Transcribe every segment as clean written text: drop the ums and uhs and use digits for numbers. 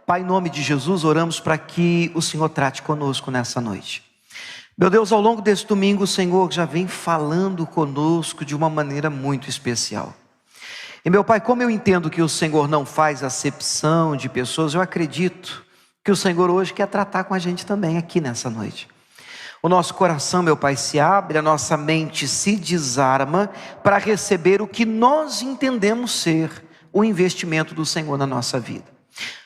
Pai, em nome de Jesus, oramos para que o Senhor trate conosco nessa noite. Meu Deus, ao longo desse domingo, o Senhor já vem falando conosco de uma maneira muito especial. E meu Pai, como eu entendo que o Senhor não faz acepção de pessoas, eu acredito que o Senhor hoje quer tratar com a gente também aqui nessa noite. O nosso coração, meu Pai, se abre, a nossa mente se desarma para receber o que nós entendemos ser o investimento do Senhor na nossa vida.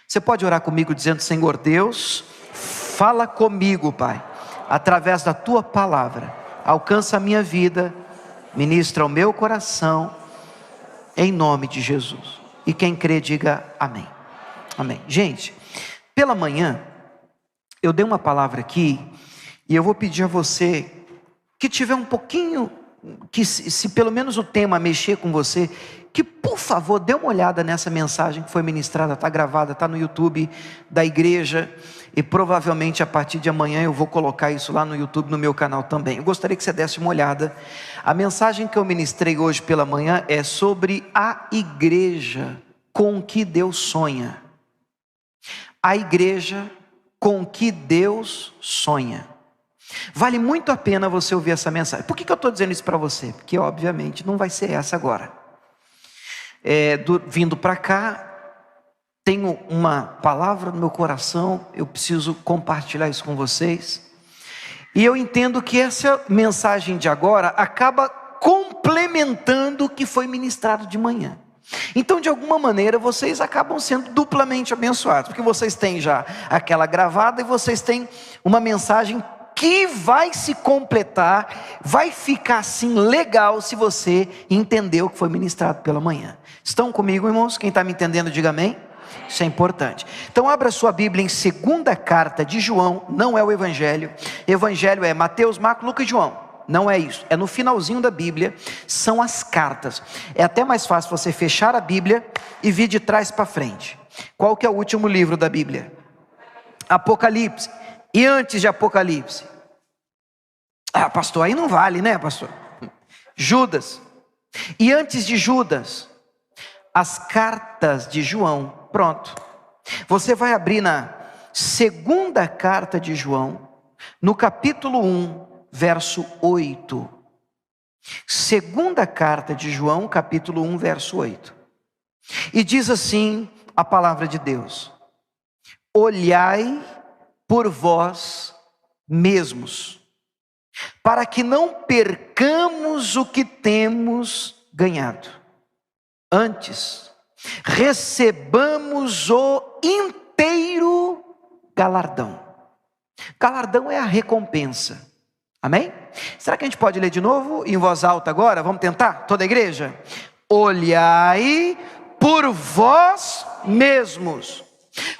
Você pode orar comigo dizendo: Senhor Deus, fala comigo, Pai, através da Tua palavra, alcança a minha vida, ministra o meu coração, em nome de Jesus. E quem crê diga amém. Amém. Gente, pela manhã, eu dei uma palavra aqui, e eu vou pedir a você, que tiver um pouquinho, que se pelo menos o tema mexer com você, que por favor dê uma olhada nessa mensagem que foi ministrada, está gravada, está no YouTube da igreja, e provavelmente a partir de amanhã eu vou colocar isso lá no YouTube, no meu canal também. Eu gostaria que você desse uma olhada. A mensagem que eu ministrei hoje pela manhã é sobre a igreja com que Deus sonha. A igreja com que Deus sonha. Vale muito a pena você ouvir essa mensagem. Por que eu estou dizendo isso para você? Porque obviamente não vai ser essa agora. Vindo para cá, tenho uma palavra no meu coração, eu preciso compartilhar isso com vocês. E eu entendo que essa mensagem de agora acaba complementando o que foi ministrado de manhã. Então, de alguma maneira, vocês acabam sendo duplamente abençoados, porque vocês têm já aquela gravada e vocês têm uma mensagem que vai se completar, vai ficar assim legal se você entender o que foi ministrado pela manhã. Estão comigo, irmãos? Quem está me entendendo, diga amém. Isso é importante. Então abra sua Bíblia em segunda carta de João. Não é o Evangelho. Evangelho é Mateus, Marcos, Lucas e João. Não é isso, é no finalzinho da Bíblia, são as cartas. É até mais fácil você fechar a Bíblia e vir de trás para frente. Qual que é o último livro da Bíblia? Apocalipse. E antes de Apocalipse? Ah, pastor, aí não vale, né, pastor? Judas. E antes de Judas? As cartas de João. Pronto. Você vai abrir na segunda carta de João, no capítulo 1, verso 8. Segunda carta de João, capítulo 1, verso 8. E diz assim a palavra de Deus: olhai por vós mesmos, para que não percamos o que temos ganhado. Antes, recebamos o inteiro galardão. Galardão é a recompensa. Amém? Será que a gente pode ler de novo em voz alta agora? Vamos tentar? Toda a igreja? Olhai por vós mesmos,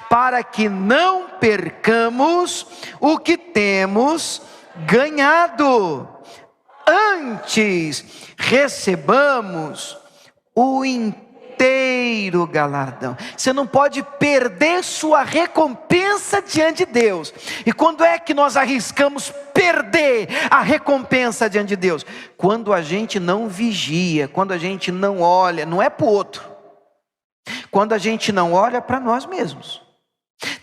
para que não percamos o que temos ganhado. Antes, recebamos o inteiro galardão. Você não pode perder sua recompensa diante de Deus. E quando é que nós arriscamos perder a recompensa diante de Deus? Quando a gente não vigia, quando a gente não olha, não é para o outro, quando a gente não olha para nós mesmos.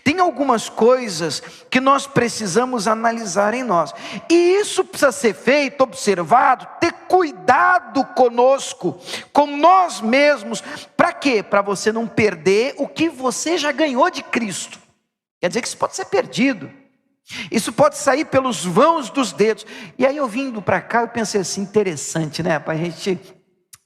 Tem algumas coisas que nós precisamos analisar em nós, e isso precisa ser feito, observado, ter cuidado conosco, com nós mesmos. Para quê? Para você não perder o que você já ganhou de Cristo. Quer dizer que isso pode ser perdido, isso pode sair pelos vãos dos dedos. E aí eu vindo para cá, eu pensei assim, interessante, né? A gente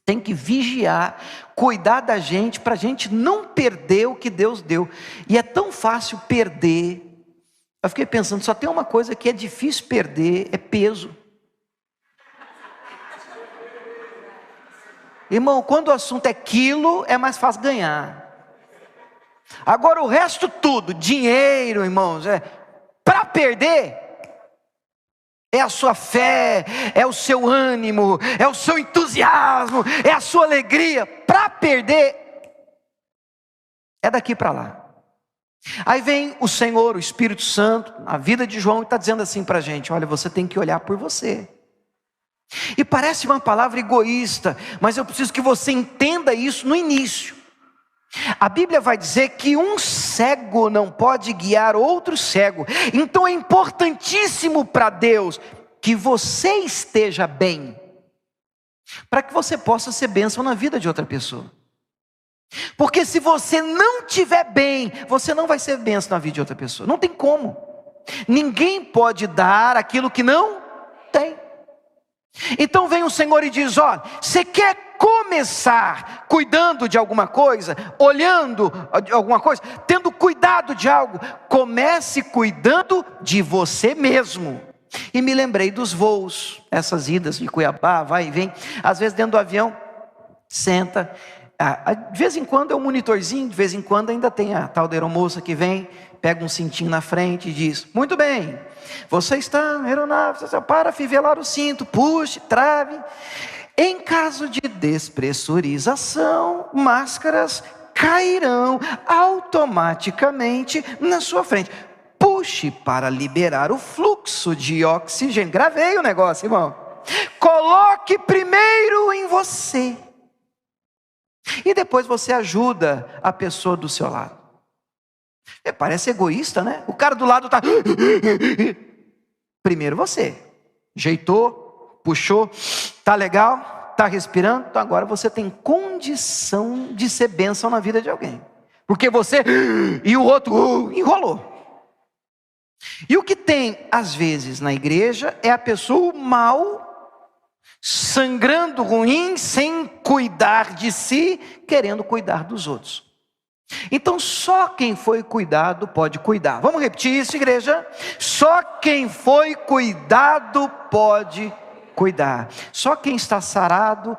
tem que vigiar, cuidar da gente, para a gente não perder o que Deus deu. E é tão fácil perder. Eu fiquei pensando, só tem uma coisa que é difícil perder, é peso. Irmão, quando o assunto é quilo, é mais fácil ganhar. Agora o resto tudo, dinheiro, irmãos, para perder, é a sua fé, é o seu ânimo, é o seu entusiasmo, é a sua alegria. Para perder, é daqui para lá. Aí vem o Senhor, o Espírito Santo, na vida de João, e está dizendo assim para a gente: olha, você tem que olhar por você. E parece uma palavra egoísta, mas eu preciso que você entenda isso no início. A Bíblia vai dizer que um cego não pode guiar outro cego. Então é importantíssimo para Deus que você esteja bem, para que você possa ser bênção na vida de outra pessoa. Porque se você não estiver bem, você não vai ser bênção na vida de outra pessoa. Não tem como. Ninguém pode dar aquilo que não tem. Então vem o Senhor e diz: olha, você quer começar cuidando de alguma coisa, olhando de alguma coisa, tendo cuidado de algo, comece cuidando de você mesmo. E me lembrei dos voos, essas idas de Cuiabá, vai e vem, às vezes dentro do avião, senta, de vez em quando é um monitorzinho, de vez em quando ainda tem a tal da aeromoça que vem, pega um cintinho na frente e diz: muito bem, você está na aeronave, para fivelar o cinto, puxe, trave. Em caso de despressurização, máscaras cairão automaticamente na sua frente. Puxe para liberar o fluxo de oxigênio. Gravei o negócio, irmão. Coloque primeiro em você. E depois você ajuda a pessoa do seu lado. Parece egoísta, né? O cara do lado está... Primeiro você. Ajeitou, puxou, tá legal, tá respirando. Então agora você tem condição de ser bênção na vida de alguém. Porque você e o outro enrolou. E o que tem às vezes na igreja é a pessoa mal, sangrando ruim, sem cuidar de si, querendo cuidar dos outros. Então só quem foi cuidado pode cuidar. Vamos repetir isso, igreja? Só quem foi cuidado pode cuidar. Só quem está sarado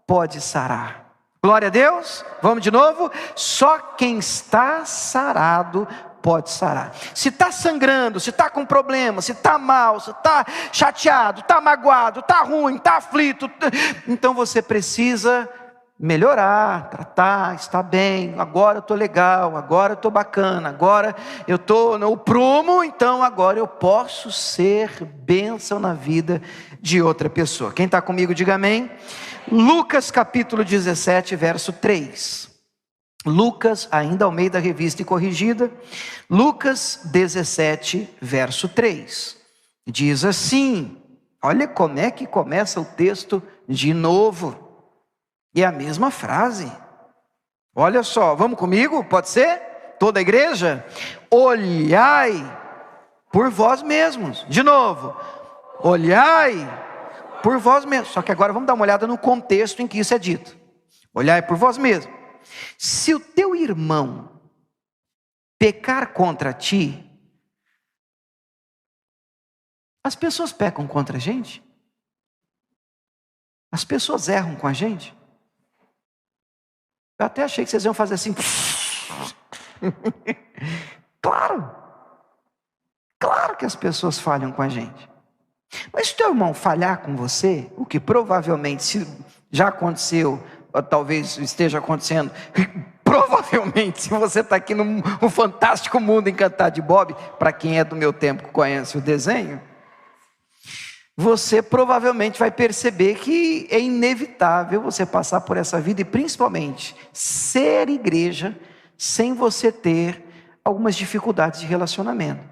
pode sarar. Glória a Deus. Vamos de novo. Só quem está sarado pode sarar. Se está sangrando, se está com problema, se está mal, se está chateado, está magoado, está ruim, está aflito, então você precisa melhorar, tratar, estar bem. Agora eu estou legal, agora eu estou bacana, agora eu estou no prumo, então agora eu posso ser bênção na vida de outra pessoa. Quem está comigo, diga amém. Lucas capítulo 17, verso 3. Lucas, ainda ao meio da revista e corrigida, Lucas 17, verso 3. Diz assim, olha como é que começa o texto de novo. E é a mesma frase. Olha só, vamos comigo? Pode ser? Toda a igreja? Olhai por vós mesmos. De novo. Olhai por vós mesmos. Só que agora vamos dar uma olhada no contexto em que isso é dito. Olhai por vós mesmos. Se o teu irmão pecar contra ti, as pessoas pecam contra a gente? As pessoas erram com a gente? Eu até achei que vocês iam fazer assim. Claro que as pessoas falham com a gente. Mas se teu irmão falhar com você, o que provavelmente se já aconteceu, ou talvez esteja acontecendo, provavelmente se você está aqui no fantástico mundo encantado de Bob, para quem é do meu tempo conhece o desenho, você provavelmente vai perceber que é inevitável você passar por essa vida e principalmente ser igreja sem você ter algumas dificuldades de relacionamento.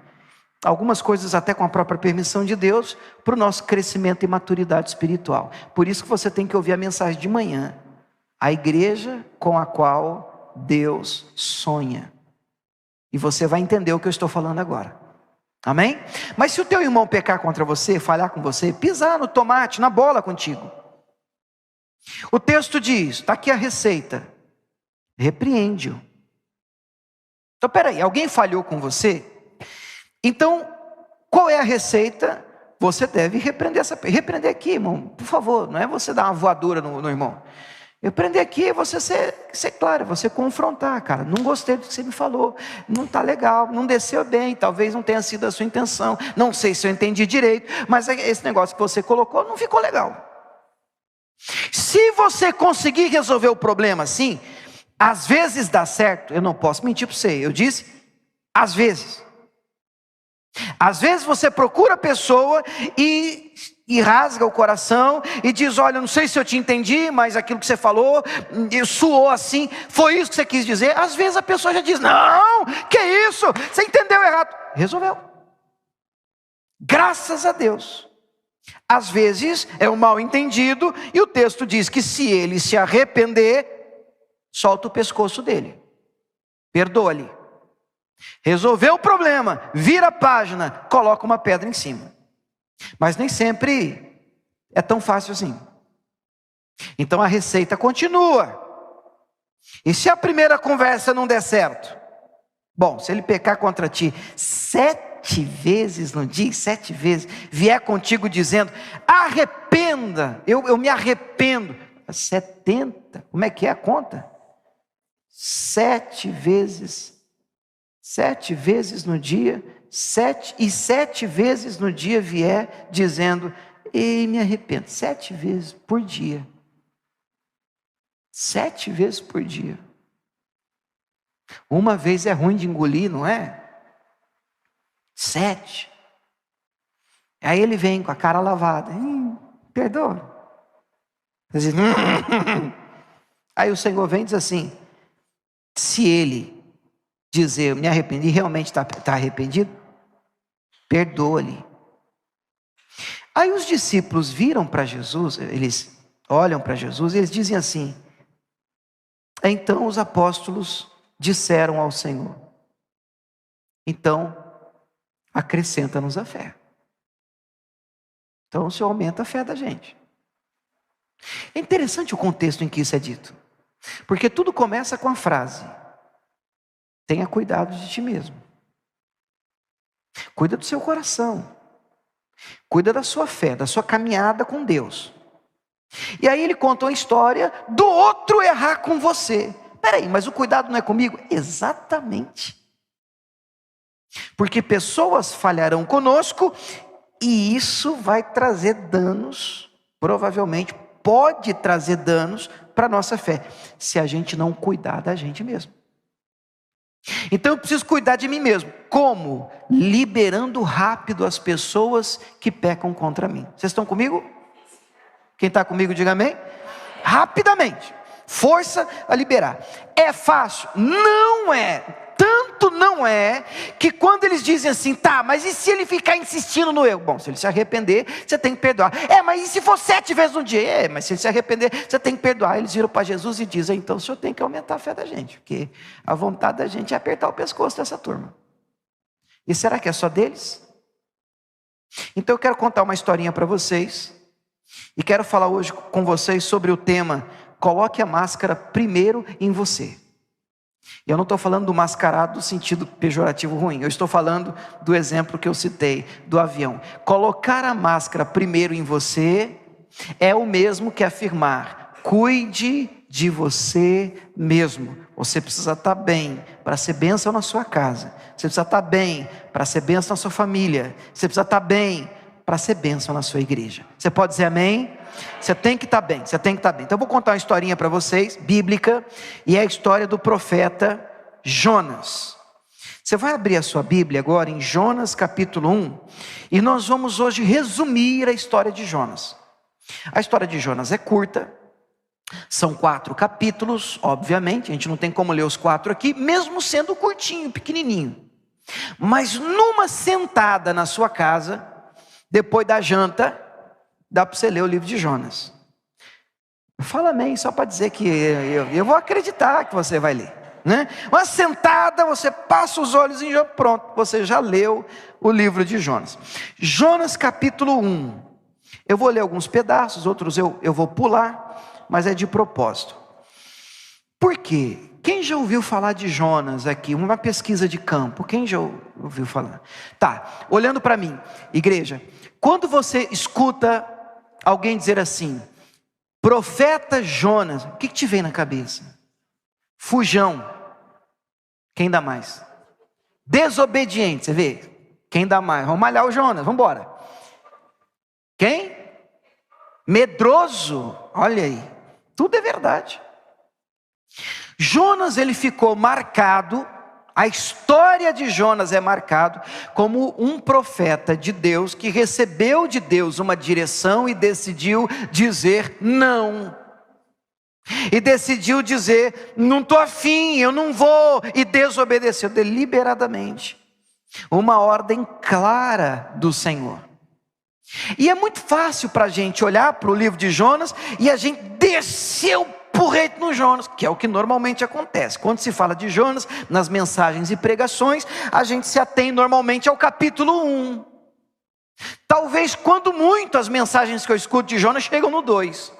Algumas coisas até com a própria permissão de Deus para o nosso crescimento e maturidade espiritual. Por isso que você tem que ouvir a mensagem de manhã. A igreja com a qual Deus sonha. E você vai entender o que eu estou falando agora. Amém? Mas se o teu irmão pecar contra você, falhar com você, pisar no tomate, na bola contigo. O texto diz, está aqui a receita. Repreende-o. Então peraí, alguém falhou com você? Então, qual é a receita? Você deve repreender aqui, irmão, por favor. Não é você dar uma voadora no irmão. Repreender aqui é você ser claro, você confrontar, cara. Não gostei do que você me falou, não está legal, não desceu bem, talvez não tenha sido a sua intenção. Não sei se eu entendi direito, mas esse negócio que você colocou não ficou legal. Se você conseguir resolver o problema assim, às vezes dá certo. Eu não posso mentir para você, eu disse, às vezes. Às vezes você procura a pessoa e e rasga o coração e diz: olha, não sei se eu te entendi, mas aquilo que você falou, soou assim, foi isso que você quis dizer. Às vezes a pessoa já diz: não, que isso, você entendeu errado. Resolveu. Graças a Deus. Às vezes é um mal entendido, e o texto diz que se ele se arrepender, solta o pescoço dele, perdoa-lhe. Resolveu o problema, vira a página, coloca uma pedra em cima. Mas nem sempre é tão fácil assim. Então a receita continua. E se a primeira conversa não der certo? Bom, se ele pecar contra ti 7 vezes no dia, 7 vezes, vier contigo dizendo: arrependa, eu me arrependo. 70, como é que é a conta? 7 vezes no dia, 7 vezes no dia vier dizendo: ei, me arrependo. 7 vezes por dia. 7 vezes por dia. Uma vez é ruim de engolir, não é? 7. Aí ele vem com a cara lavada: perdoa. Aí o Senhor vem e diz assim: se ele dizer eu me arrependi, realmente está arrependido, perdoa-lhe. Aí os discípulos viram para Jesus, eles olham para Jesus e eles dizem assim: então os apóstolos disseram ao Senhor: então acrescenta-nos a fé. Então o Senhor aumenta a fé da gente. É interessante o contexto em que isso é dito, porque tudo começa com a frase: tenha cuidado de ti mesmo. Cuida do seu coração. Cuida da sua fé, da sua caminhada com Deus. E aí ele conta uma história do outro errar com você. Peraí, mas o cuidado não é comigo? Exatamente. Porque pessoas falharão conosco e isso vai trazer danos, provavelmente pode trazer danos para a nossa fé, se a gente não cuidar da gente mesmo. Então eu preciso cuidar de mim mesmo. Como? Liberando rápido as pessoas que pecam contra mim. Vocês estão comigo? Quem está comigo, diga amém. Rapidamente. Força a liberar. É fácil? Não é. Tanto não é, que quando eles dizem assim: tá, mas e se ele ficar insistindo no erro? Bom, se ele se arrepender, você tem que perdoar. Mas e se for 7 vezes no dia? Mas se ele se arrepender, você tem que perdoar. Eles viram para Jesus e dizem: então o senhor tem que aumentar a fé da gente, porque a vontade da gente é apertar o pescoço dessa turma. E será que é só deles? Então eu quero contar uma historinha para vocês, e quero falar hoje com vocês sobre o tema: coloque a máscara primeiro em você. E eu não estou falando do mascarado no sentido pejorativo ruim, eu estou falando do exemplo que eu citei, do avião. Colocar a máscara primeiro em você é o mesmo que afirmar: cuide de você mesmo. Você precisa estar bem para ser bênção na sua casa. Você precisa estar bem para ser bênção na sua família. Você precisa estar bem para ser bênção na sua igreja. Você pode dizer amém? Você tem que estar bem, você tem que estar bem. Então eu vou contar uma historinha para vocês, bíblica, e é a história do profeta Jonas. Você vai abrir a sua Bíblia agora em Jonas capítulo 1, e nós vamos hoje resumir a história de Jonas. A história de Jonas é curta, são 4 capítulos, obviamente, a gente não tem como ler os 4 aqui, mesmo sendo curtinho, pequenininho. Mas numa sentada na sua casa, depois da janta, dá para você ler o livro de Jonas. Fala amém, só para dizer que eu vou acreditar que você vai ler, né? Uma sentada, você passa os olhos e já pronto, você já leu o livro de Jonas. Jonas capítulo 1. Eu vou ler alguns pedaços, outros eu vou pular, mas é de propósito. Por quê? Quem já ouviu falar de Jonas aqui? Uma pesquisa de campo, quem já ouviu falar? Tá, olhando para mim, igreja, quando você escuta alguém dizer assim: profeta Jonas, o que te vem na cabeça? Fujão. Quem dá mais? Desobediente, você vê? Quem dá mais? Vamos malhar o Jonas, vamos embora. Quem? Medroso. Olha aí, tudo é verdade. Jonas, ele ficou marcado A história de Jonas é marcado como um profeta de Deus que recebeu de Deus uma direção e decidiu dizer não. E decidiu dizer, não estou afim, eu não vou, e desobedeceu deliberadamente uma ordem clara do Senhor. E é muito fácil para a gente olhar para o livro de Jonas e a gente descer o porrete no Jonas, que é o que normalmente acontece. Quando se fala de Jonas, nas mensagens e pregações, a gente se atém normalmente ao capítulo 1. Talvez, quando muito, as mensagens que eu escuto de Jonas chegam no 2.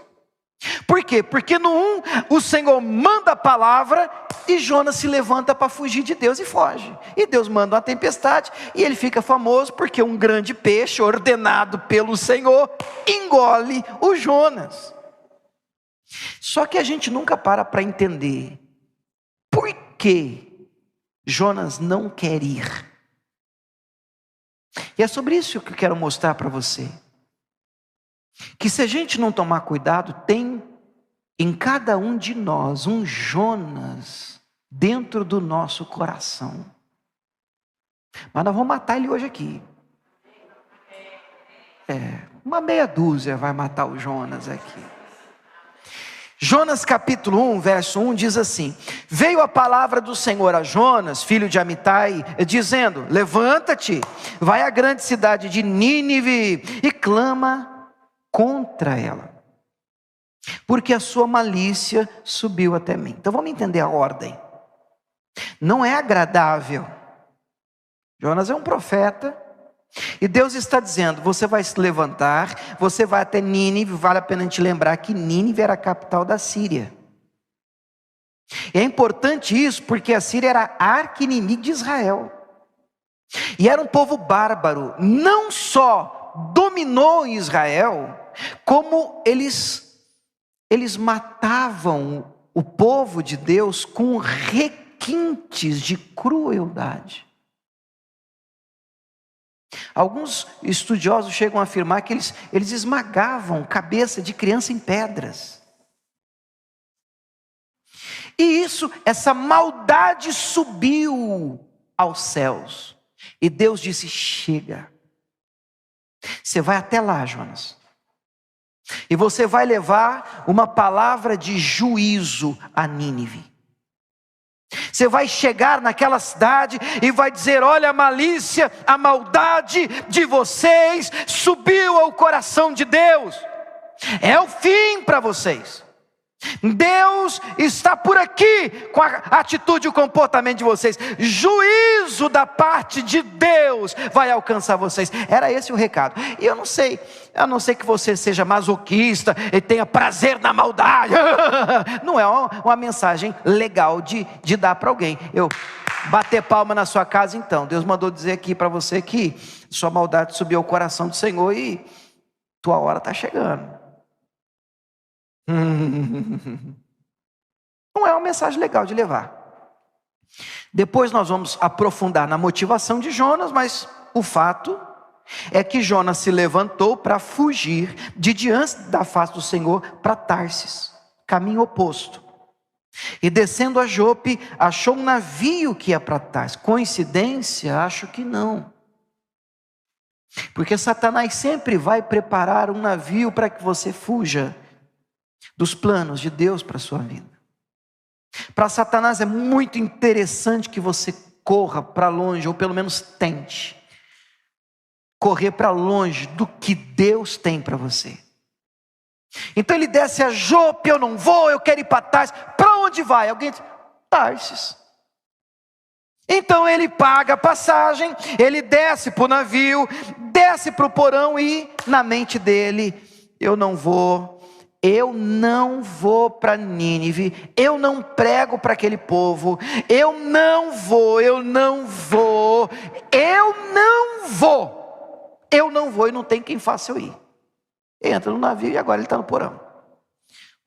Por quê? Porque no 1, o Senhor manda a palavra e Jonas se levanta para fugir de Deus e foge. E Deus manda uma tempestade e ele fica famoso porque um grande peixe ordenado pelo Senhor engole o Jonas. Só que a gente nunca para entender por que Jonas não quer ir. E é sobre isso que eu quero mostrar para você. Que se a gente não tomar cuidado, tem em cada um de nós um Jonas dentro do nosso coração. Mas nós vamos matar ele hoje aqui. Uma meia dúzia vai matar o Jonas aqui. Jonas capítulo 1, verso 1 diz assim: veio a palavra do Senhor a Jonas, filho de Amitai, dizendo: levanta-te, vai à grande cidade de Nínive e clama contra ela, porque a sua malícia subiu até mim. Então vamos entender a ordem. Não é agradável. Jonas é um profeta, e Deus está dizendo: você vai se levantar, você vai até Nínive. Vale a pena te lembrar que Nínive era a capital da Síria. E é importante isso, porque a Síria era arqui-inimigo de Israel, e era um povo bárbaro. Não só dominou Israel, como eles matavam o povo de Deus com requintes de crueldade. Alguns estudiosos chegam a afirmar que eles esmagavam cabeça de criança em pedras. E essa maldade subiu aos céus. E Deus disse: chega. Você vai até lá, Jonas. E você vai levar uma palavra de juízo a Nínive. Você vai chegar naquela cidade e vai dizer: olha, a malícia, a maldade de vocês subiu ao coração de Deus. É o fim para vocês. Deus está por aqui com a atitude e o comportamento de vocês. Juízo da parte de Deus vai alcançar vocês. Era esse o recado. E eu não sei, a não ser que você seja masoquista e tenha prazer na maldade. Não é uma mensagem legal de dar para alguém. Eu bater palma na sua casa, então. Deus mandou dizer aqui para você que sua maldade subiu ao coração do Senhor e tua hora está chegando. Não é uma mensagem legal de levar. Depois nós vamos aprofundar na motivação de Jonas, mas o fato é que Jonas se levantou para fugir de diante da face do Senhor para Tarsis, caminho oposto. E descendo a Jope, achou um navio que ia para Tarsis. Coincidência? Acho que não. Porque Satanás sempre vai preparar um navio para que você fuja dos planos de Deus para a sua vida. Para Satanás é muito interessante que você corra para longe, ou pelo menos tente correr para longe do que Deus tem para você. Então ele desce a Jope: eu não vou, eu quero ir para Tarsis. Para onde vai? Alguém diz: Tarsis. Então ele paga a passagem, ele desce para o navio, desce para o porão e na mente dele: eu não vou para Nínive, eu não prego para aquele povo, eu não vou, e não tem quem faça eu ir. Entra no navio e agora ele está no porão.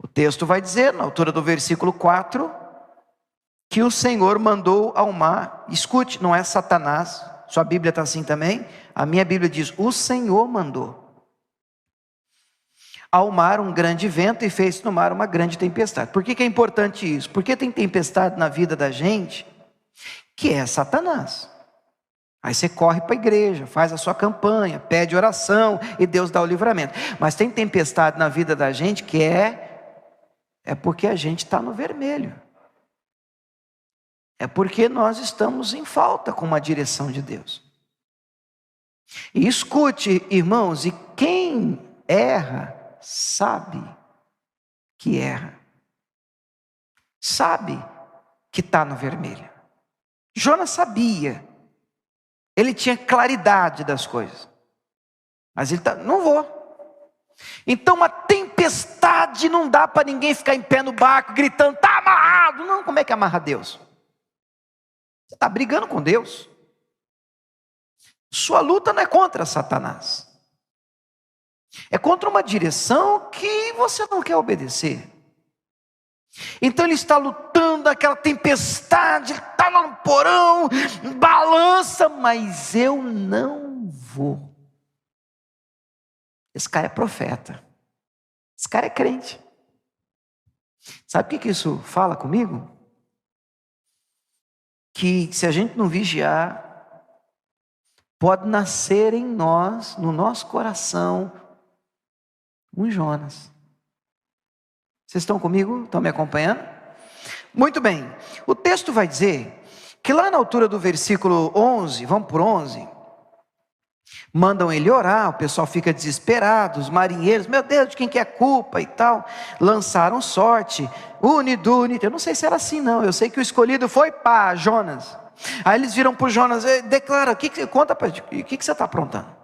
O texto vai dizer, na altura do versículo 4, que o Senhor mandou ao mar. Escute, não é Satanás. Sua Bíblia está assim também? A minha Bíblia diz: o Senhor mandou ao mar um grande vento e fez no mar uma grande tempestade. Por que é importante isso? Porque tem tempestade na vida da gente que é Satanás. Aí você corre para a igreja, faz a sua campanha, pede oração e Deus dá o livramento. Mas tem tempestade na vida da gente que é porque a gente está no vermelho. É porque nós estamos em falta com uma direção de Deus. E escute, irmãos, e quem erra, sabe que erra. Sabe que está no vermelho. Jonas sabia. Ele tinha claridade das coisas. Mas ele não vou. Então uma tempestade não dá para ninguém ficar em pé no barco gritando, está amarrado. Não, como é que amarra Deus? Você está brigando com Deus. Sua luta não é contra Satanás. É contra uma direção que você não quer obedecer. Então ele está lutando, aquela tempestade, ele está lá no porão, balança, mas eu não vou. Esse cara é profeta. Esse cara é crente. Sabe o que isso fala comigo? Que se a gente não vigiar, pode nascer em nós, no nosso coração, um Jonas. Vocês estão comigo? Estão me acompanhando? Muito bem. O texto vai dizer que lá na altura do versículo 11, vamos por 11, mandam ele orar, o pessoal fica desesperado, os marinheiros, meu Deus, de quem que é a culpa e tal, lançaram sorte, unidune, eu não sei se era assim não, eu sei que o escolhido foi Jonas. Aí eles viram para o Jonas, declara, conta para gente, o que você está aprontando?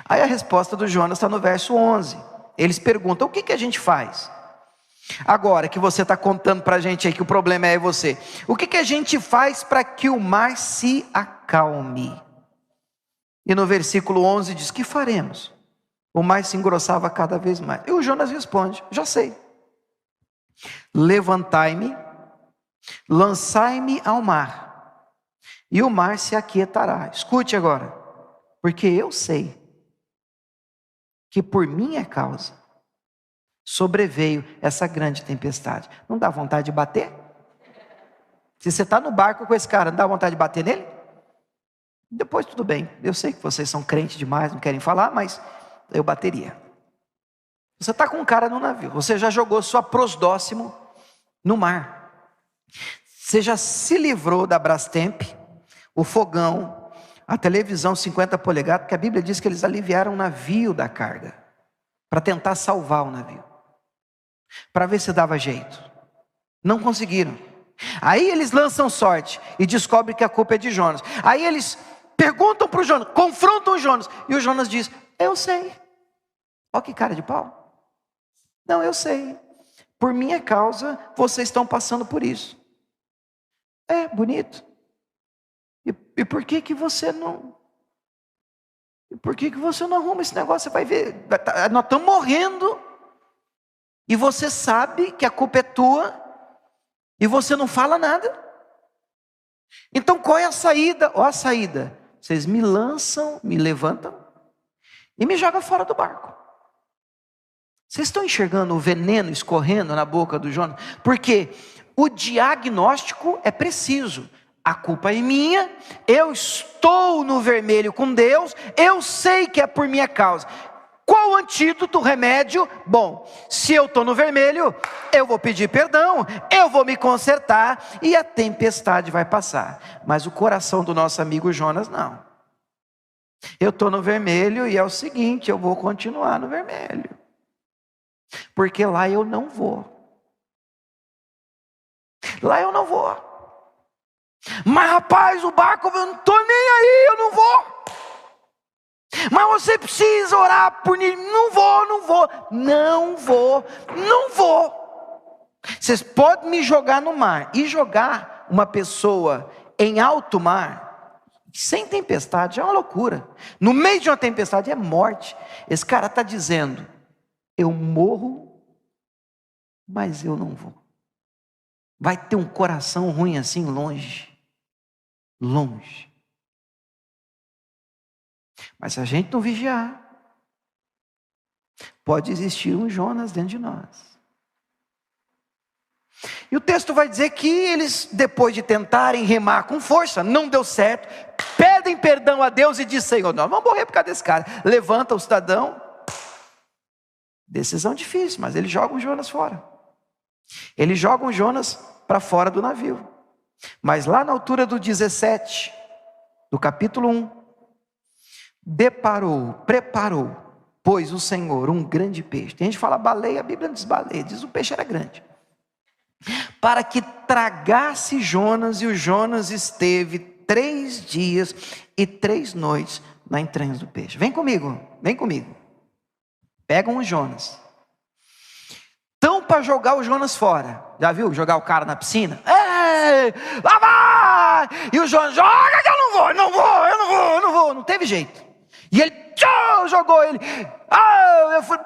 Aí a resposta do Jonas está no verso 11, eles perguntam, o que a gente faz? Agora que você está contando para a gente aí que o problema é você, o que a gente faz para que o mar se acalme? E no versículo 11 diz, que faremos? O mar se engrossava cada vez mais. E o Jonas responde, já sei. Levantai-me, lançai-me ao mar, e o mar se aquietará. Escute agora, porque eu sei que por minha causa sobreveio essa grande tempestade. Não dá vontade de bater? Se você está no barco com esse cara, não dá vontade de bater nele? Depois tudo bem, eu sei que vocês são crentes demais, não querem falar, mas eu bateria. Você está com um cara no navio, você já jogou sua prosdóximo no mar, você já se livrou da Brastemp, o fogão, a televisão 50 polegadas, porque a Bíblia diz que eles aliviaram o navio da carga, para tentar salvar o navio, para ver se dava jeito, não conseguiram. Aí eles lançam sorte e descobrem que a culpa é de Jonas. Aí eles perguntam para o Jonas, confrontam o Jonas, e o Jonas diz, eu sei. Olha que cara de pau. Não, eu sei. Por minha causa, vocês estão passando por isso. É, bonito. E por que você não... E por que você não arruma esse negócio? Você vai ver, nós estamos morrendo, e você sabe que a culpa é tua, e você não fala nada. Então qual é a saída? Ó a saída. Vocês me lançam, me levantam e me jogam fora do barco. Vocês estão enxergando o veneno escorrendo na boca do Jonas? Porque o diagnóstico é preciso. A culpa é minha, eu estou no vermelho com Deus, eu sei que é por minha causa. Qual o antídoto, o remédio? Bom, se eu estou no vermelho, eu vou pedir perdão, eu vou me consertar e a tempestade vai passar. Mas o coração do nosso amigo Jonas não. Eu estou no vermelho e é o seguinte, eu vou continuar no vermelho. Porque lá eu não vou. Lá eu não vou. Mas rapaz, o barco, eu não estou nem aí, eu não vou. Mas você precisa orar por mim. Não vou. Vocês podem me jogar no mar. E jogar uma pessoa em alto mar, sem tempestade, é uma loucura. No meio de uma tempestade é morte. Esse cara está dizendo, eu morro, mas eu não vou. Vai ter um coração ruim assim longe. Longe. Mas se a gente não vigiar, pode existir um Jonas dentro de nós. E o texto vai dizer que eles, depois de tentarem remar com força, não deu certo, pedem perdão a Deus e diz: Senhor, nós vamos morrer por causa desse cara. Levanta o cidadão. Decisão difícil, mas eles jogam Jonas fora. Eles jogam Jonas para fora do navio. Mas lá na altura do 17, do capítulo 1, preparou, pois o Senhor, um grande peixe. Tem gente que fala baleia, a Bíblia não diz baleia, diz o peixe era grande. Para que tragasse Jonas, e o Jonas esteve 3 dias e 3 noites nas entranhas do peixe. Vem comigo. Pegam o Jonas. Estão para jogar o Jonas fora. Já viu jogar o cara na piscina? Ei, lá vai! E o Jonas joga que eu não vou. Não teve jeito. E ele jogou ele. Eu fui,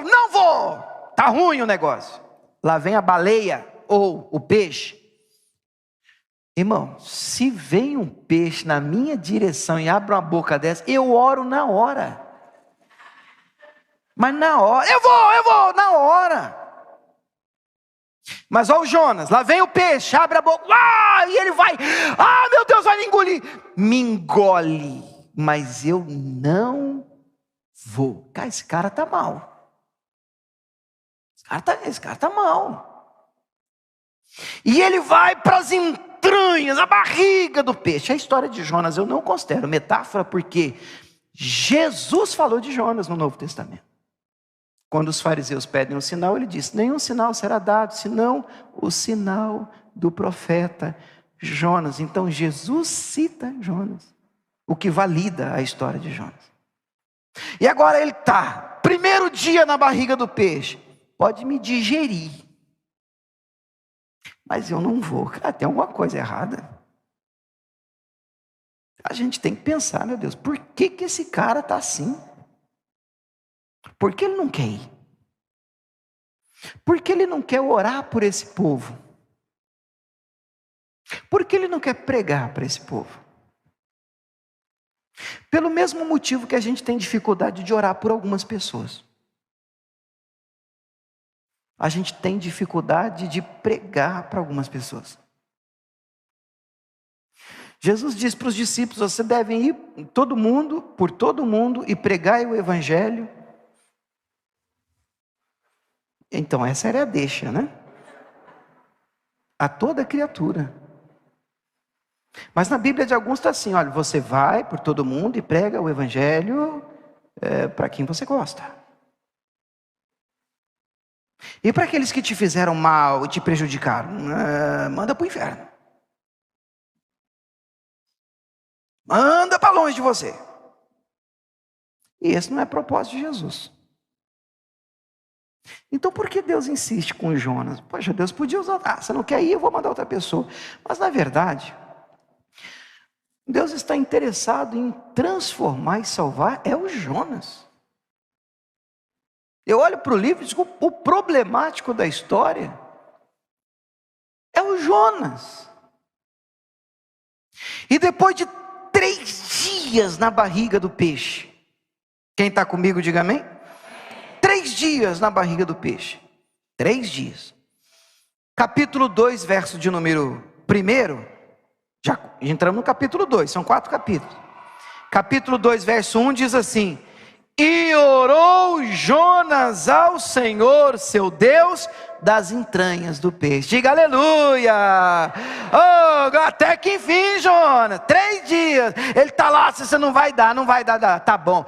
não vou. Tá ruim o negócio. Lá vem a baleia ou o peixe. Irmão, se vem um peixe na minha direção e abre uma boca dessa, eu oro na hora. Mas na hora, eu vou, na hora. Mas olha o Jonas, lá vem o peixe, abre a boca, e ele vai, meu Deus, vai me engolir. Me engole, mas eu não vou. Cara, esse cara está mal. Esse cara está mal. E ele vai para as entranhas, a barriga do peixe. A história de Jonas eu não considero metáfora, porque Jesus falou de Jonas no Novo Testamento. Quando os fariseus pedem um sinal, ele disse: nenhum sinal será dado, senão o sinal do profeta Jonas. Então Jesus cita Jonas, o que valida a história de Jonas. E agora ele está, primeiro dia na barriga do peixe, pode me digerir, mas eu não vou. Cara, tem alguma coisa errada. A gente tem que pensar, meu Deus, por que esse cara está assim? Por que ele não quer ir? Por que ele não quer orar por esse povo? Por que ele não quer pregar para esse povo? Pelo mesmo motivo que a gente tem dificuldade de orar por algumas pessoas. A gente tem dificuldade de pregar para algumas pessoas. Jesus disse para os discípulos: vocês devem ir por todo mundo e pregar o evangelho. Então essa era a deixa, né? A toda criatura. Mas na Bíblia de alguns está assim: olha, você vai por todo mundo e prega o evangelho para quem você gosta. E para aqueles que te fizeram mal e te prejudicaram, manda para o inferno. Manda para longe de você. E esse não é propósito de Jesus. Então por que Deus insiste com Jonas? Poxa, Deus podia usar, você não quer ir, eu vou mandar outra pessoa. Mas na verdade, Deus está interessado em transformar e salvar o Jonas. Eu olho para o livro e digo: o problemático da história é o Jonas. E depois de 3 dias na barriga do peixe, quem está comigo, diga amém. 3 dias na barriga do peixe. 3 dias. Capítulo 2, verso de número 1. Já entramos no capítulo 2, são 4 capítulos. Capítulo 2, verso 1 diz assim: e orou Jonas ao Senhor, seu Deus, das entranhas do peixe. Diga aleluia. Até que enfim, Jonas, 3 dias. Ele está lá: se você não vai dar, tá bom.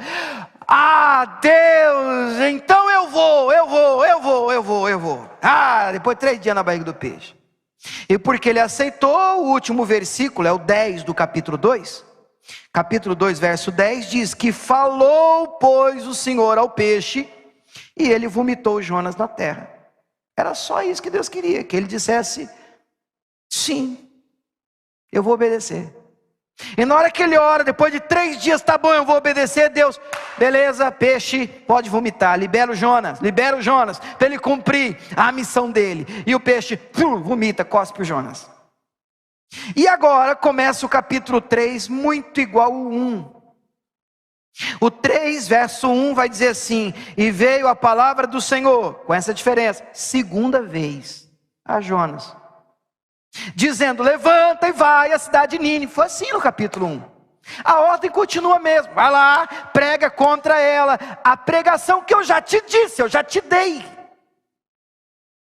Deus, então eu vou. Depois de 3 dias na barriga do peixe. E porque ele aceitou, o último versículo é o 10 do capítulo 2. Capítulo 2, verso 10 diz que falou, pois, o Senhor ao peixe, e ele vomitou Jonas na terra. Era só isso que Deus queria, que ele dissesse: sim, eu vou obedecer. E na hora que ele ora, depois de 3 dias, tá bom, eu vou obedecer, Deus, beleza, peixe, pode vomitar, libera o Jonas, para ele cumprir a missão dele. E o peixe vomita, cospe o Jonas. E agora começa o capítulo 3, muito igual ao 1. O 3, verso 1 vai dizer assim: e veio a palavra do Senhor, com essa diferença, segunda vez a Jonas, dizendo: levanta e vai à cidade de Nínive. Foi assim no capítulo 1. A ordem continua mesmo: vai lá, prega contra ela, a pregação que eu já te disse, eu já te dei.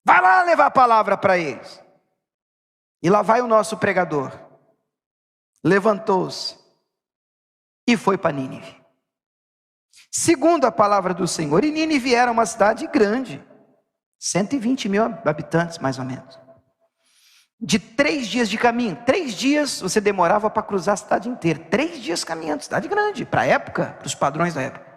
Vai lá levar a palavra para eles. E lá vai o nosso pregador. Levantou-se e foi para Nínive, segundo a palavra do Senhor. E Nínive era uma cidade grande, 120 mil habitantes mais ou menos, de 3 dias de caminho. 3 dias você demorava para cruzar a cidade inteira. 3 dias caminhando, cidade grande, para a época, para os padrões da época.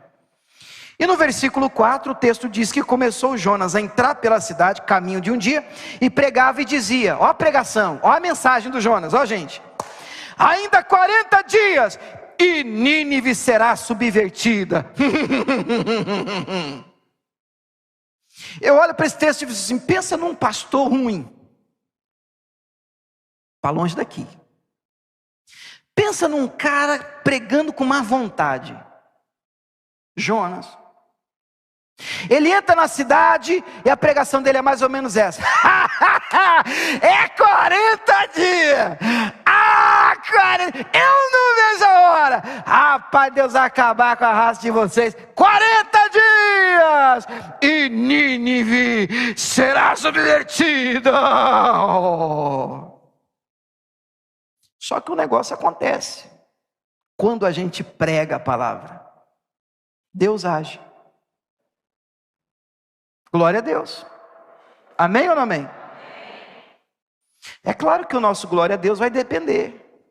E no versículo 4 o texto diz que começou Jonas a entrar pela cidade, caminho de um dia, e pregava e dizia: ó a pregação, ó a mensagem do Jonas, ó gente, ainda 40 dias e Nínive será subvertida. Eu olho para esse texto e digo assim: pensa num pastor ruim, para longe daqui. Pensa num cara pregando com má vontade, Jonas. Ele entra na cidade e a pregação dele é mais ou menos essa: é 40 dias, 40, eu não vejo a hora, rapaz, Deus vai acabar com a raça de vocês. 40 dias e Nínive será subvertida. Só que o negócio acontece quando a gente prega a palavra. Deus age. Glória a Deus. Amém ou não amém? É claro que o nosso glória a Deus vai depender.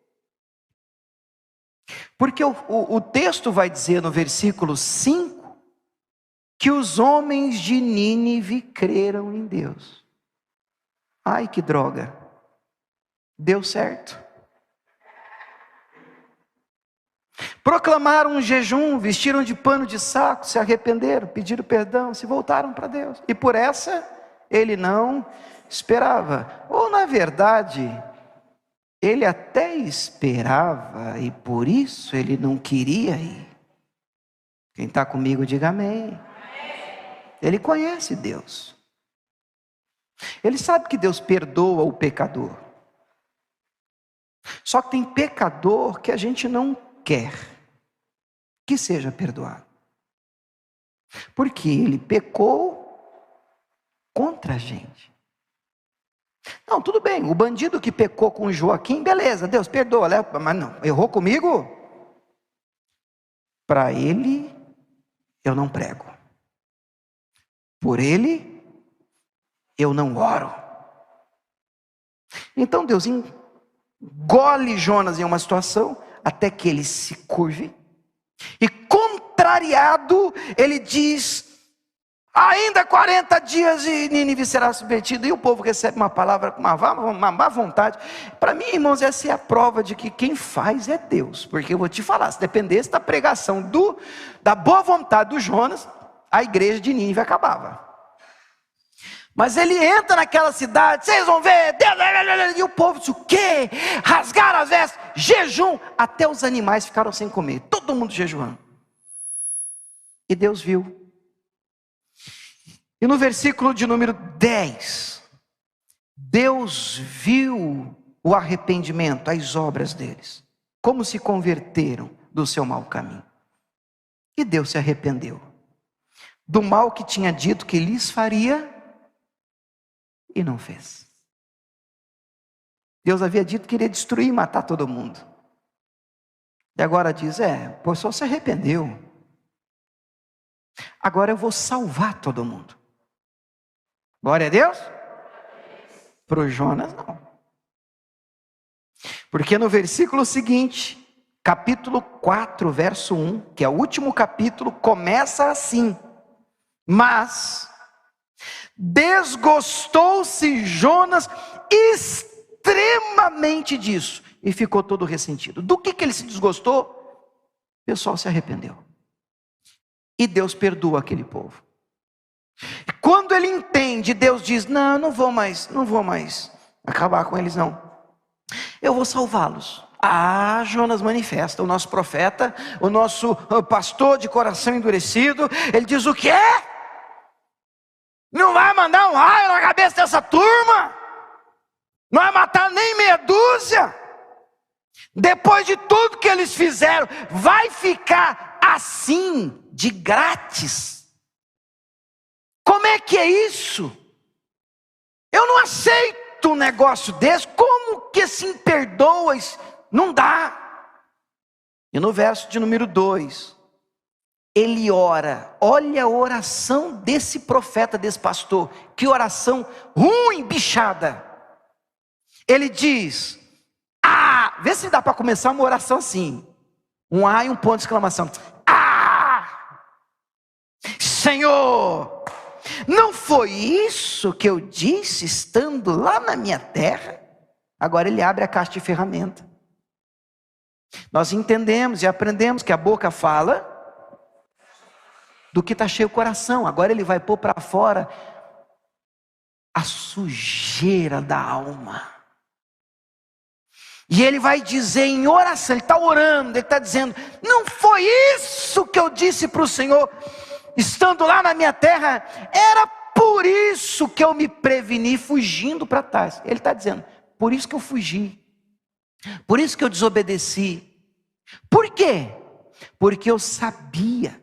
Porque o texto vai dizer no versículo 5 que os homens de Nínive creram em Deus. Ai, que droga. Deu certo. Proclamaram um jejum, vestiram de pano de saco, se arrependeram, pediram perdão, se voltaram para Deus. E por essa ele não esperava. Ou na verdade, ele até esperava e por isso ele não queria ir. Quem está comigo diga amém. Ele conhece Deus. Ele sabe que Deus perdoa o pecador. Só que tem pecador que a gente não quer que seja perdoado, porque ele pecou contra a gente. Não, tudo bem, o bandido que pecou com Joaquim, beleza, Deus perdoa, mas não, errou comigo? Para ele eu não prego, por ele eu não oro. Então Deus engole Jonas em uma situação até que ele se curve, e contrariado ele diz: ainda 40 dias e Nínive será subvertido. E o povo recebe uma palavra com uma má vontade. Para mim, irmãos, essa é a prova de que quem faz é Deus. Porque eu vou te falar, se dependesse da pregação da boa vontade do Jonas, a igreja de Nínive acabava. Mas ele entra naquela cidade, vocês vão ver, Deus, e o povo disse: o quê? Rasgaram as vestes, jejum, até os animais ficaram sem comer, todo mundo jejuando. E Deus viu. E no versículo de número 10, Deus viu o arrependimento, as obras deles, como se converteram do seu mau caminho. E Deus se arrependeu do mal que tinha dito que lhes faria, e não fez. Deus havia dito que iria destruir e matar todo mundo. E agora diz: o pessoal se arrependeu. Agora eu vou salvar todo mundo. Glória a Deus. Para o Jonas não. Porque no versículo seguinte, capítulo 4, verso 1, que é o último capítulo, começa assim: mas desgostou-se Jonas extremamente disso, e ficou todo ressentido. Do que ele se desgostou? O pessoal se arrependeu, e Deus perdoa aquele povo. Quando ele entende, Deus diz: não vou mais acabar com eles não, eu vou salvá-los. Jonas manifesta, o nosso profeta, o nosso pastor de coração endurecido, ele diz o quê? Não vai mandar um raio na cabeça dessa turma? Não vai matar nem meia dúzia? Depois de tudo que eles fizeram, vai ficar assim, de grátis? Como é que é isso? Eu não aceito um negócio desse. Como que assim perdoa? Não dá. E no verso de número 2, ele ora. Olha a oração desse profeta, desse pastor. Que oração ruim, bichada. Ele diz: vê se dá para começar uma oração assim. Um A e um ponto de exclamação. Senhor, não foi isso que eu disse estando lá na minha terra? Agora ele abre a caixa de ferramenta. Nós entendemos e aprendemos que a boca fala do que está cheio o coração. Agora ele vai pôr para fora a sujeira da alma. E ele vai dizer em oração, ele está orando, ele está dizendo: não foi isso que eu disse para o Senhor, estando lá na minha terra? Era por isso que eu me preveni fugindo para trás. Ele está dizendo: por isso que eu fugi, por isso que eu desobedeci. Por quê? Porque eu sabia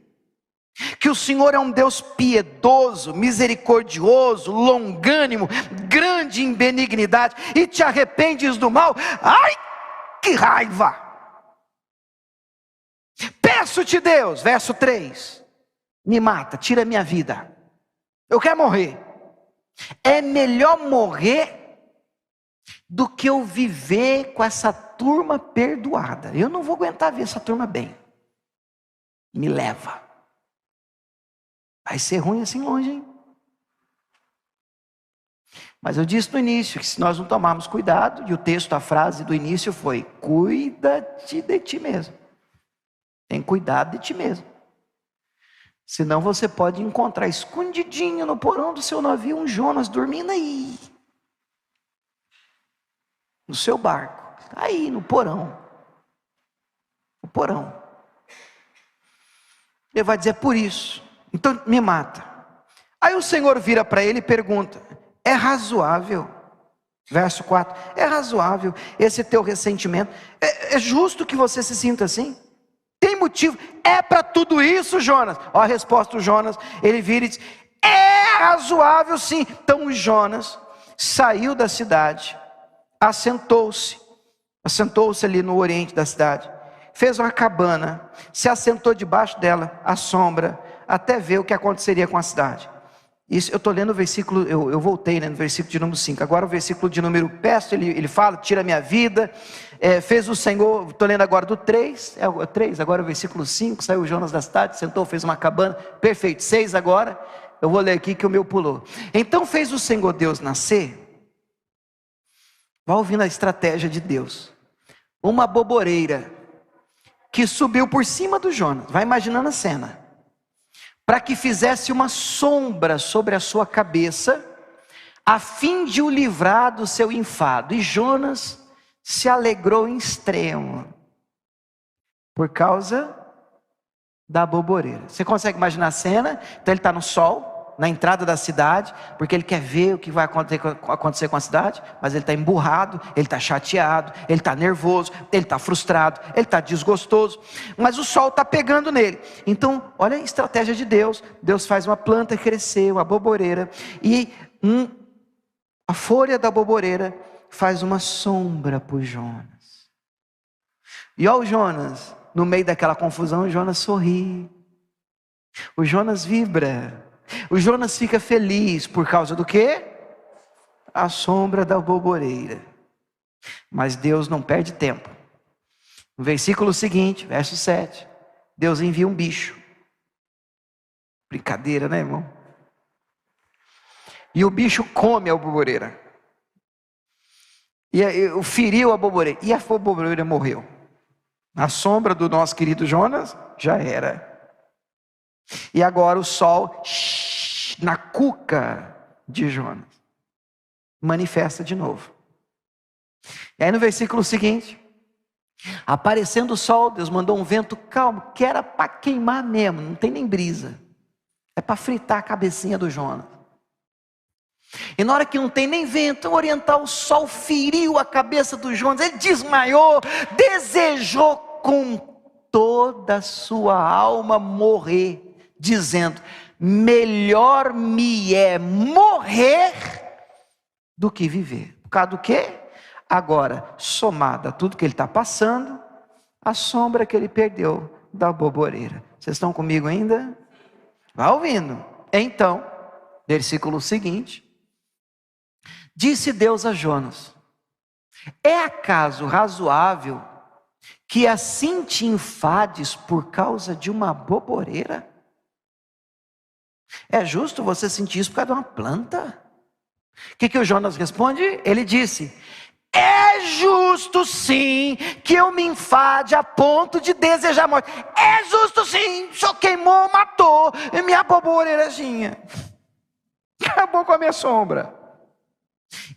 que o Senhor é um Deus piedoso, misericordioso, longânimo, grande em benignidade, e te arrependes do mal. Ai, que raiva! Peço-te, Deus, verso 3, me mata, tira a minha vida, eu quero morrer. É melhor morrer do que eu viver com essa turma perdoada. Eu não vou aguentar ver essa turma bem. Me leva. Vai ser ruim assim longe, hein? Mas eu disse no início que se nós não tomarmos cuidado, e o texto, a frase do início foi: cuida-te de ti mesmo. Tem cuidado de ti mesmo. Senão você pode encontrar escondidinho no porão do seu navio um Jonas dormindo aí. No seu barco. Aí no porão. No porão. Ele vai dizer: por isso. Então me mata. Aí o Senhor vira para ele e pergunta: é razoável? Verso 4: é razoável esse teu ressentimento? É justo que você se sinta assim? Tem motivo? É para tudo isso, Jonas? Olha a resposta do Jonas. Ele vira e diz: é razoável sim. Então o Jonas saiu da cidade, assentou-se ali no oriente da cidade, fez uma cabana, se assentou debaixo dela, à sombra, até ver o que aconteceria com a cidade. Isso, eu estou lendo o versículo, eu voltei, no versículo de número 5, agora o versículo de número, peço, ele fala: tira a minha vida, fez o Senhor, estou lendo agora do 3, agora o versículo 5, saiu Jonas da cidade, sentou, fez uma cabana, perfeito. 6 agora, eu vou ler aqui que o meu pulou. Então fez o Senhor Deus nascer, vai ouvindo a estratégia de Deus, uma boboreira, que subiu por cima do Jonas, vai imaginando a cena, para que fizesse uma sombra sobre a sua cabeça, a fim de o livrar do seu enfado. E Jonas se alegrou em extremo, por causa da boboreira. Você consegue imaginar a cena? Então ele está no sol, na entrada da cidade, porque ele quer ver o que vai acontecer com a cidade, mas ele está emburrado, ele está chateado, ele está nervoso, ele está frustrado, ele está desgostoso, mas o sol está pegando nele. Então olha a estratégia de Deus. Deus faz uma planta crescer, uma boboreira, e a folha da boboreira faz uma sombra para o Jonas. E olha o Jonas, no meio daquela confusão, o Jonas sorri, o Jonas vibra, o Jonas fica feliz, por causa do quê? A sombra da boboreira. Mas Deus não perde tempo. No versículo seguinte, verso 7, Deus envia um bicho. Brincadeira, né, irmão? E o bicho come a boboreira, e feriu a boboreira, e a boboreira morreu. A sombra do nosso querido Jonas já era. E agora o sol, na cuca de Jonas, manifesta de novo. E aí no versículo seguinte, Aparecendo o sol, Deus mandou um vento calmo, que era para queimar mesmo, não tem nem brisa. É para fritar a cabecinha do Jonas. E na hora que não tem nem vento oriental, o sol feriu a cabeça do Jonas, ele desmaiou, desejou com toda a sua alma morrer, dizendo: melhor me é morrer do que viver. Por causa do quê? Agora, somado a tudo que ele está passando, a sombra que ele perdeu da boboreira. Vocês estão comigo ainda? Vai ouvindo. Então, versículo seguinte: disse Deus a Jonas: é acaso razoável que assim te enfades por causa de uma boboreira? É justo você sentir isso por causa de uma planta? O que o Jonas responde? Ele disse: é justo sim que eu me enfade a ponto de desejar a morte. É justo sim, o senhor queimou, matou, e minha boboreirazinha acabou com a minha sombra.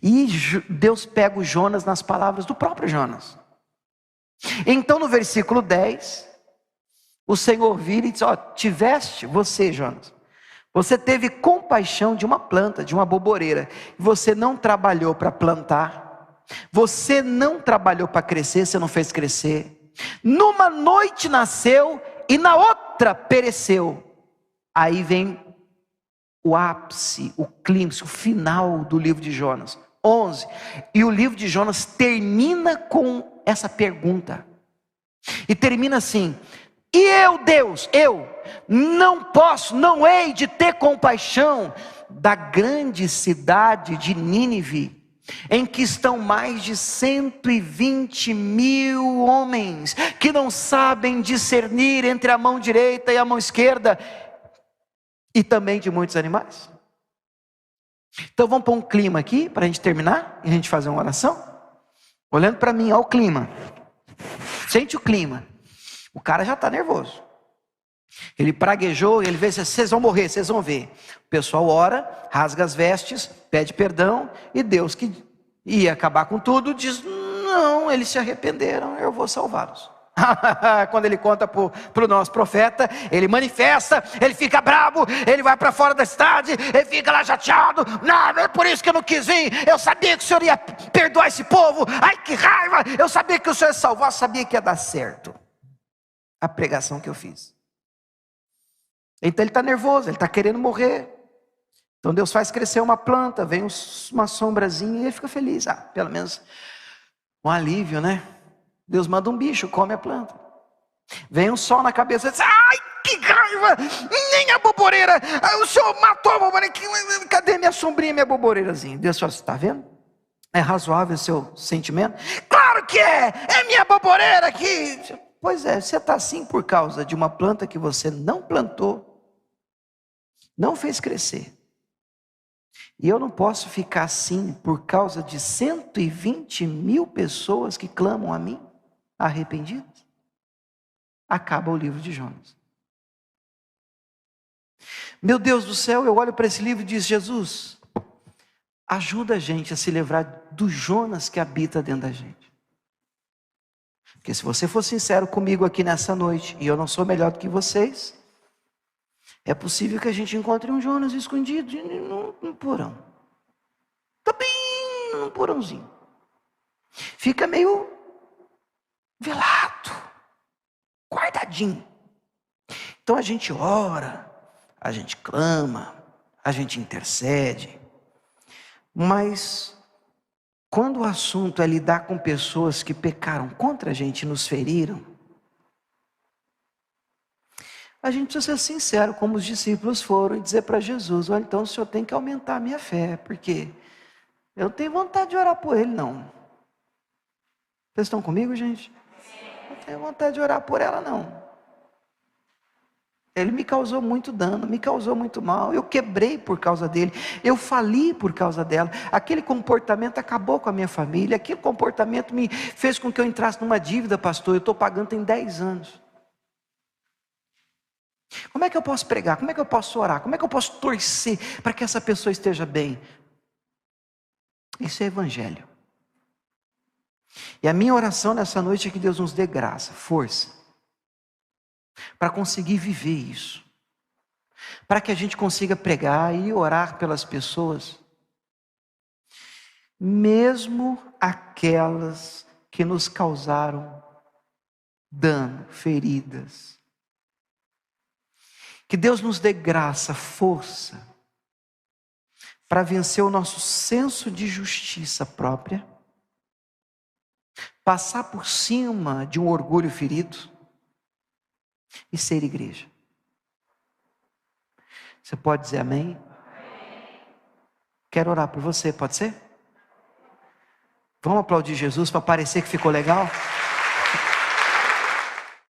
E Deus pega o Jonas nas palavras do próprio Jonas. Então no versículo 10, o Senhor vira e diz: ó, tiveste você, Jonas, você teve compaixão de uma planta, de uma boboreira, e você não trabalhou para plantar, você não trabalhou para crescer, você não fez crescer. Numa noite nasceu e na outra pereceu. Aí vem o ápice, o clímax, o final do livro de Jonas 11. E o livro de Jonas termina com essa pergunta. E termina assim: e eu, Deus, eu não posso, não hei de ter compaixão da grande cidade de Nínive, em que estão mais de 120.000 homens, que não sabem discernir entre a mão direita e a mão esquerda, e também de muitos animais. Então vamos pôr um clima aqui, para a gente terminar, e a gente fazer uma oração. Olhando para mim, olha o clima, sente o clima, o cara já está nervoso, ele praguejou, ele vê: vocês vão morrer, vocês vão ver. O pessoal ora, rasga as vestes, pede perdão, e Deus, que ia acabar com tudo, diz: não, eles se arrependeram, eu vou salvá-los. Quando ele conta para o nosso profeta, ele manifesta, ele fica bravo, ele vai para fora da cidade, ele fica lá chateado: não, é por isso que eu não quis vir, eu sabia que o Senhor ia perdoar esse povo, ai que raiva, eu sabia que o Senhor ia salvar, eu sabia que ia dar certo a pregação que eu fiz. Então ele está nervoso, ele está querendo morrer. Então Deus faz crescer uma planta, vem uma sombrazinha e ele fica feliz. Pelo menos um alívio, né? Deus manda um bicho, come a planta. Vem um sol na cabeça, diz: ai que raiva, nem a boboreira, o senhor matou a boboreira, cadê minha sombrinha, minha boboreirazinha? Deus fala: está vendo? É razoável o seu sentimento? Claro que é minha boboreira aqui. Pois é, você está assim por causa de uma planta que você não plantou, não fez crescer. E eu não posso ficar assim por causa de 120.000 pessoas que clamam a mim, arrependidas. Acaba o livro de Jonas. Meu Deus do céu, eu olho para esse livro e digo: Jesus, ajuda a gente a se livrar do Jonas que habita dentro da gente. Porque se você for sincero comigo aqui nessa noite, e eu não sou melhor do que vocês, é possível que a gente encontre um Jonas escondido num porão. Está bem num porãozinho. Fica meio velado, guardadinho. Então a gente ora, a gente clama, a gente intercede. Mas quando o assunto é lidar com pessoas que pecaram contra a gente e nos feriram, a gente precisa ser sincero, como os discípulos foram, e dizer para Jesus: olha, então o Senhor tem que aumentar a minha fé, porque eu não tenho vontade de orar por ele, não. Vocês estão comigo, gente? Não tenho vontade de orar por ela, não. Ele me causou muito dano, me causou muito mal, eu quebrei por causa dele, eu fali por causa dela, aquele comportamento acabou com a minha família, aquele comportamento me fez com que eu entrasse numa dívida, pastor, eu estou pagando tem 10 anos. Como é que eu posso pregar? Como é que eu posso orar? Como é que eu posso torcer para que essa pessoa esteja bem? Isso é evangelho. E a minha oração nessa noite é que Deus nos dê graça, força, para conseguir viver isso, para que a gente consiga pregar e orar pelas pessoas, mesmo aquelas que nos causaram dano, feridas. Que Deus nos dê graça, força, para vencer o nosso senso de justiça própria, passar por cima de um orgulho ferido e ser igreja. Você pode dizer amém? Quero orar por você, pode ser? Vamos aplaudir Jesus para parecer que ficou legal?